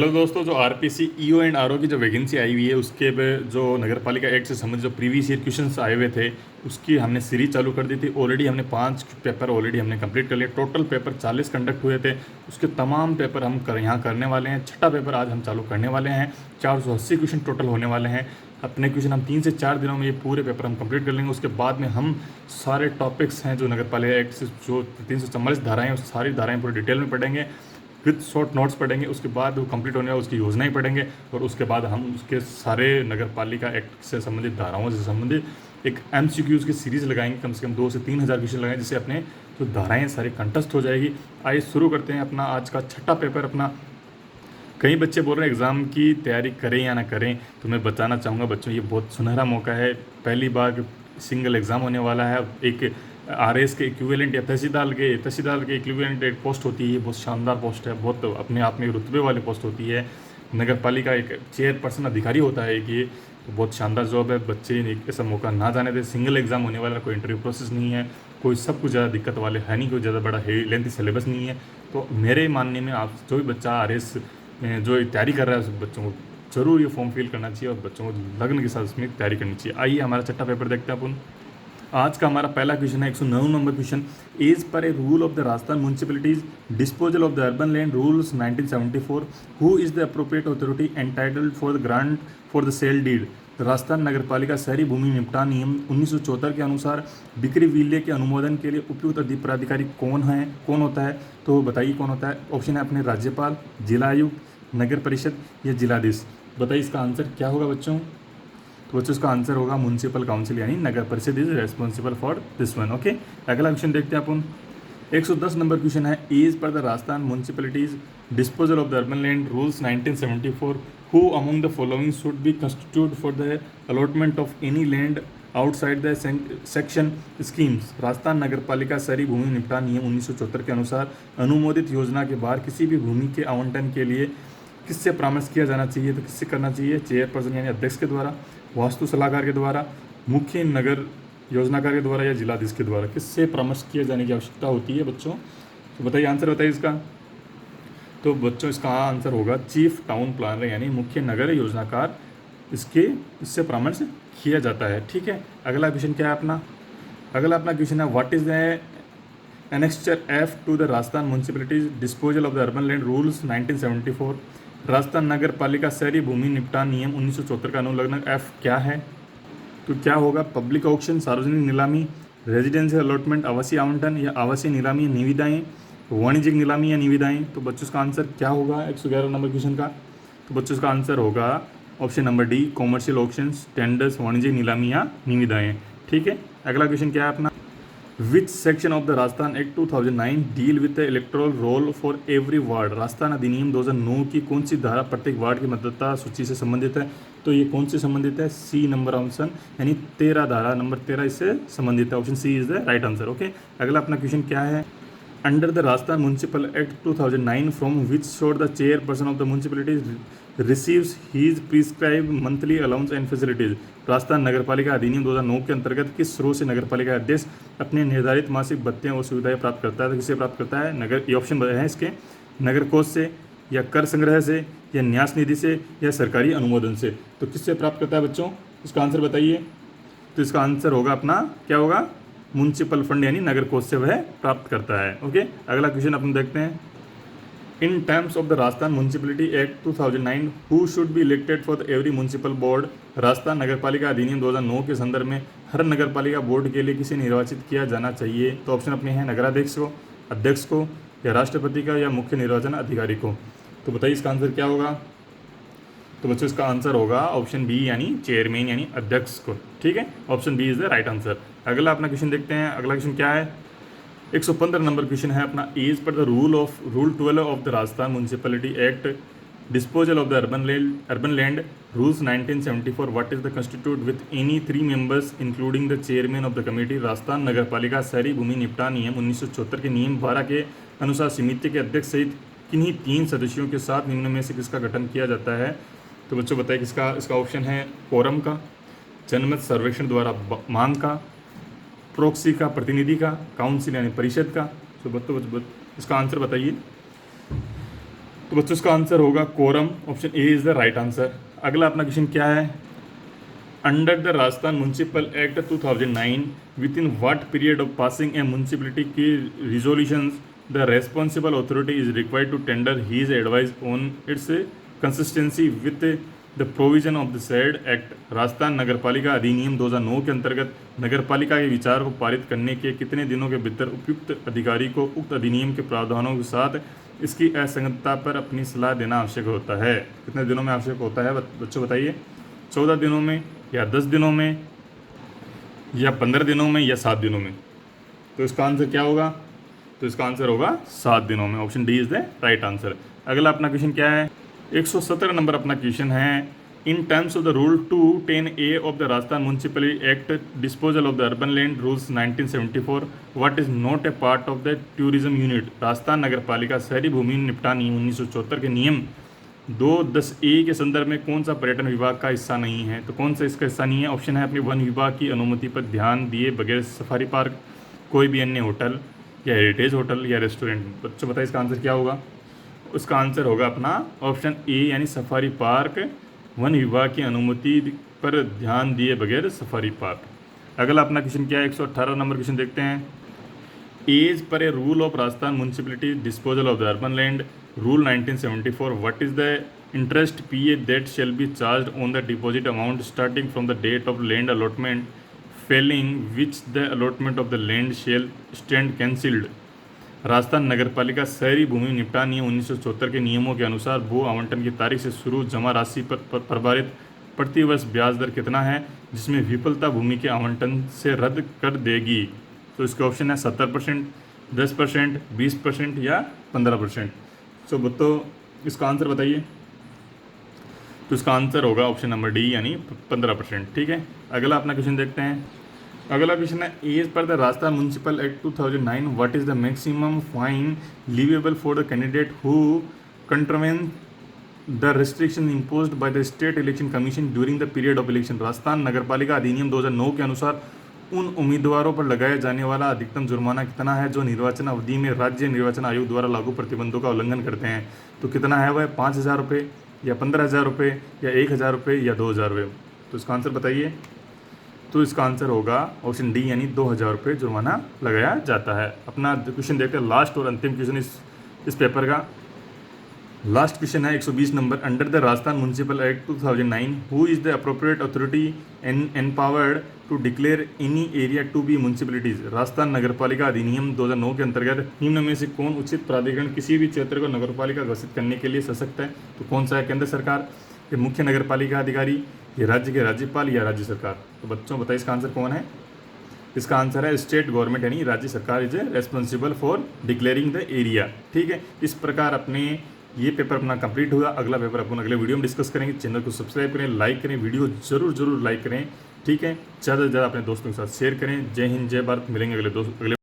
Hello दोस्तों, जो RPC EO and RO की जो वैकेंसी आई हुई है उसके पे जो नगर पालिका एक्ट से संबंधित जो प्रीवियस ईयर क्वेश्चंस आए हुए थे उसकी हमने सीरीज चालू कर दी थी। ऑलरेडी हमने 5 पेपर ऑलरेडी हमने कंप्लीट कर लिए। टोटल पेपर 40 कंडक्ट हुए थे। उसके तमाम पेपर हम यहाँ करने वाले हैं। छठा पेपर आज हम चालू करने वाले हैं। 480 क्वेश्चन टोटल होने वाले हैं। अपने क्वेश्चन हम 3 से 4 दिनों में ये पूरे पेपर हम कंप्लीट कर लेंगे। उसके बाद में हम सारे टॉपिक्स हैं जो नगर पालिका एक्ट से जो 344 धाराएँ हैं उस सारी धाराएँ पूरी डिटेल में पढ़ेंगे। विद शॉर्ट नोट्स पढ़ेंगे। उसके बाद वो कंप्लीट होने उसकी योजना ही पढ़ेंगे और उसके बाद हम उसके सारे नगर पालिका एक्ट से संबंधित धाराओं से संबंधित एक एमसीक्यूज़ की सीरीज़ लगाएंगे। कम से कम 2 से 3 हज़ार क्वेश्चन लगाएंगे जिससे अपने जो धाराएँ सारी कंटेस्ट हो जाएगी। आइए शुरू करते हैं अपना आज का छठा पेपर। अपना कई बच्चे बोल रहे हैं एग्ज़ाम की तैयारी करें या ना करें, तो मैं बताना चाहूँगा बच्चों ये बहुत सुनहरा मौका है। पहली बार सिंगल एग्ज़ाम होने वाला है। एक आरएस के इक्विवेलेंट या तहसीलदार के इक्विवेलेंट एक पोस्ट होती है। बहुत शानदार पोस्ट है, बहुत अपने आप में रुतबे वाली पोस्ट होती है। नगर पालिका एक चेयरपर्सन अधिकारी होता है कि तो बहुत शानदार जॉब है। बच्चे ऐसा मौका ना जाने दें। सिंगल एग्ज़ाम होने वाला, कोई इंटरव्यू प्रोसेस नहीं है, कोई सब कुछ ज़्यादा दिक्कत वाले है नहीं, कोई ज़्यादा बड़ा लेंथी सिलेबस नहीं है। तो मेरे मानने में आप जो भी बच्चा आरएस में जो तैयारी कर रहा है उस बच्चों को ज़रूर ये फॉर्म फिल करना चाहिए और बच्चों को लगन के साथ उसमें तैयारी करनी चाहिए। आइए हमारा छठा पेपर देखते हैं अपन। आज का हमारा पहला क्वेश्चन है 109 number question. As per a rule of the Rajasthan municipalities disposal of the urban land rules 1974 who is the appropriate authority entitled for the grant for the sale deed. Rajasthan नगर पालिका शहरी भूमि निपटान नियम 1974 के अनुसार बिक्री विल्य के अनुमोदन के लिए उपयुक्त प्राधिकारी कौन होता है? तो बताइए कौन होता है। ऑप्शन है अपने राज्यपाल, जिला आयुक्त, नगर परिषद या जिलाधीश। बताइए इसका आंसर क्या होगा बच्चों। तो बच्चों इसका आंसर होगा म्यूनसिपल काउंसिल यानी नगर परिषद is responsible for this one. Okay, अगला क्वेश्चन देखते हैं अपन। 110 नंबर क्वेश्चन है as per the Rajasthan municipalities disposal of the urban land rules 1974 who among the following should be constitute for the allotment of any land outside the section schemes. Rajasthan नगर पालिका शहरी भूमि निपटान नियम 1974 के अनुसार अनुमोदित योजना के बाहर किसी भी भूमि के आवंटन के लिए किससे परामर्श किया जाना चाहिए? तो किससे करना चाहिए? चेयरपर्सन यानी अध्यक्ष के द्वारा, वास्तु सलाहकार के द्वारा, मुख्य नगर योजनाकार के द्वारा या जिलाधीश के द्वारा। किससे परामर्श किए जाने की आवश्यकता होती है बच्चों? तो बताइए आंसर बताइए इसका। तो बच्चों इसका आंसर होगा चीफ टाउन प्लानर यानी मुख्य नगर योजनाकार। इससे परामर्श किया जाता है। ठीक है, अगला क्वेश्चन क्या है अपना? अगला अपना क्वेश्चन है what is the annexure F to the Rajasthan municipalities disposal of the urban land rules 1974। Rajasthan नगर पालिका शहरी भूमि निपटान नियम 1974 का अनुलग्न एफ क्या है? तो क्या होगा? पब्लिक ऑक्शन, सार्वजनिक नीलामी, रेजिडेंशियल अलॉटमेंट आवासीय आवंटन या आवासीय नीलामी या निविदाएं, वाणिज्यिक नीलामी या निविदाएं। तो बच्चों इसका आंसर क्या होगा 111 नंबर क्वेश्चन का? तो बच्चों इसका आंसर होगा option number D commercial auctions, tenders, वाणिज्यिक नीलामी या निविदाएं। ठीक है, अगला क्वेश्चन क्या है अपना? Which section of the Rajasthan act 2009 deal with the electoral roll for every ward. Rajasthan अधिनियम 2009 की कौन सी धारा प्रत्येक वार्ड की मतदाता सूची से संबंधित है? तो ये कौन से संबंधित है? सी नंबर ऑप्शन यानी 13 धारा नंबर 13 इससे संबंधित है। Option C is the right answer. Okay, अगला अपना क्वेश्चन क्या है? Under the Rajasthan municipal act 2009 from which source the chairperson of the municipalities receives his prescribe monthly allowance and facilities. Rajasthan नगर पालिका अधिनियम 2009 के अंतर्गत किस स्रोत से नगर पालिका अध्यक्ष अपने निर्धारित मासिक भत्तियां और सुविधाएं प्राप्त करता है? तो किससे प्राप्त करता है? नगर, ये ऑप्शन है इसके, नगर कोष से या कर संग्रह से या न्यास निधि से या सरकारी अनुमोदन से। तो किससे प्राप्त करता है बच्चों? इसका आंसर बताइए। तो इसका आंसर होगा अपना क्या होगा? म्यूनसिपल फंड यानी नगर कोष से वह प्राप्त करता है। ओके, अगला क्वेश्चन अपन देखते हैं। In terms of the Rajasthan municipality act 2009 who should be elected for every municipal board. Rajasthan नगर पालिका अधिनियम 2009 के संदर्भ में हर नगर पालिका बोर्ड के लिए किसे निर्वाचित किया जाना चाहिए? तो ऑप्शन अपने हैं नगराध्यक्ष को, अध्यक्ष को या राष्ट्रपति का या मुख्य निर्वाचन अधिकारी को। तो बताइए इसका आंसर क्या होगा? तो बच्चों इसका आंसर होगा ऑप्शन बी यानी चेयरमैन यानी अध्यक्ष को। ठीक है, option B is the right answer. अगला अपना क्वेश्चन देखते हैं। अगला क्वेश्चन क्या है? 115 नंबर क्वेश्चन है अपना as per the rule 12 of the Rajasthan municipality act disposal of the urban land rules 1974 what is the constitute with any 3 members including the chairman of the committee. Rajasthan नगर पालिका शहरी भूमि निपटान नियम 1974 के नियम 12 के अनुसार समिति के अध्यक्ष सहित किन्हीं 3 सदस्यों के साथ निम्न में से किसका गठन किया जाता है? तो बच्चों बताइए किसका? इसका ऑप्शन है कोरम का, जनमत सर्वेक्षण द्वारा मांग का, प्रोक्सी का, प्रतिनिधि का, काउंसिल यानी परिषद का। तो बच्चों इसका आंसर बताइए। तो बच्चों इसका आंसर होगा quorum, option A is the right answer. अगला अपना क्वेश्चन क्या है, under the Rajasthan municipal act 2009 within what period of passing a municipality की resolutions the responsible authority is required to tender his advice on its consistency with the provision of the said act. Rajasthan नगरपालिका अधिनियम 2009 के अंतर्गत नगरपालिका के विचार को पारित करने के कितने दिनों के भीतर उपयुक्त अधिकारी को उक्त अधिनियम के प्रावधानों के साथ इसकी असंगतता पर अपनी सलाह देना आवश्यक होता है। कितने दिनों में आवश्यक होता है बच्चों बताइए, 14 दिनों में या 10 दिनों में या 15 दिनों में या 7 दिनों में। तो इसका आंसर क्या होगा, तो इसका आंसर होगा 7 दिनों में, option D is the right answer. अगला अपना क्वेश्चन क्या है, 117 नंबर अपना क्वेश्चन है, in terms of the rule 210A of the Rajasthan municipality act disposal of the urban land rules 1974 what is not a part of the tourism unit. Rajasthan नगर पालिका शहरी भूमि निपटान नियम 1974 के नियम 210A के संदर्भ में कौन सा पर्यटन विभाग का हिस्सा नहीं है। तो कौन सा इसका हिस्सा नहीं है, ऑप्शन है अपने वन विभाग की अनुमति पर ध्यान दिए बगैर सफारी पार्क, कोई भी अन्य होटल या हेरिटेज होटल या रेस्टोरेंट। बच्चों बताइए इसका आंसर क्या होगा, उसका आंसर होगा अपना ऑप्शन ए यानी सफारी पार्क, वन विभाग की अनुमति पर ध्यान दिए बगैर सफारी पार्क। अगला अपना क्वेश्चन क्या है, 118 नंबर क्वेश्चन देखते हैं, as per a rule of Rajasthan municipality disposal of the urban land rule 1974 what is the interest PA that shall be charge on the deposit amount starting from the date of land allotment failing which the allotment of the land shall stand cancelled. Rajasthan नगरपालिका शहरी भूमि निपटान नियम 1974 के नियमों के अनुसार भू आवंटन की तारीख से शुरू जमा राशि पर प्रभारित प्रतिवर्ष ब्याज दर कितना है जिसमें विफलता भूमि के आवंटन से रद्द कर देगी। तो इसके ऑप्शन है 70%, 10%, 20% या 15%। तो बच्चों इसका आंसर बताइए, तो इसका आंसर होगा ऑप्शन नंबर डी यानी 15%। ठीक है, अगला अपना क्वेश्चन देखते हैं। अगला क्वेश्चन है, as per the Rajasthan municipal act 2009 what is the maximum fine leviable for the candidate who contravene the restriction imposed by the state election commission during the period of election. Rajasthan नगरपालिका अधिनियम 2009 के अनुसार उन उम्मीदवारों पर लगाया जाने वाला अधिकतम जुर्माना कितना है जो निर्वाचन अवधि में राज्य निर्वाचन आयोग द्वारा लागू प्रतिबंधों का उल्लंघन करते हैं। तो कितना है वह, 5,000 रुपये या 15,000 रुपये या 1,000 रुपये या 2,000 रुपये। तो इसका आंसर बताइए, तो इसका आंसर होगा ऑप्शन डी यानी 2,000 रुपये जुर्माना लगाया जाता है। अपना क्वेश्चन देखते हैं, लास्ट और अंतिम क्वेश्चन इस पेपर का। लास्ट क्वेश्चन है 120 number, under the Rajasthan municipal act 2009 who is the appropriate authority empowered to declare any area to be municipalities. Rajasthan नगरपालिका अधिनियम 2009 के अंतर्गत निम्न में से कौन उचित प्राधिकरण किसी भी क्षेत्र को नगरपालिका घोषित करने के लिए सशक्त है। तो कौन सा है, केंद्र सरकार, ये मुख्य नगरपालिका अधिकारी, ये राज्य के राज्यपाल या राज्य सरकार। तो बच्चों बताइए इसका आंसर कौन है, इसका आंसर है स्टेट गवर्नमेंट यानी राज्य सरकार is responsible for declaring the area. ठीक है, इस प्रकार अपने ये पेपर अपना कंप्लीट हुआ। अगला पेपर अपन अगले वीडियो में डिस्कस करेंगे। चैनल को सब्सक्राइब करें, लाइक करें, वीडियो जरूर लाइक करें। ठीक है, ज़्यादा से ज़्यादा अपने दोस्तों के साथ शेयर करें। जय हिंद, जय भारत। मिलेंगे अगले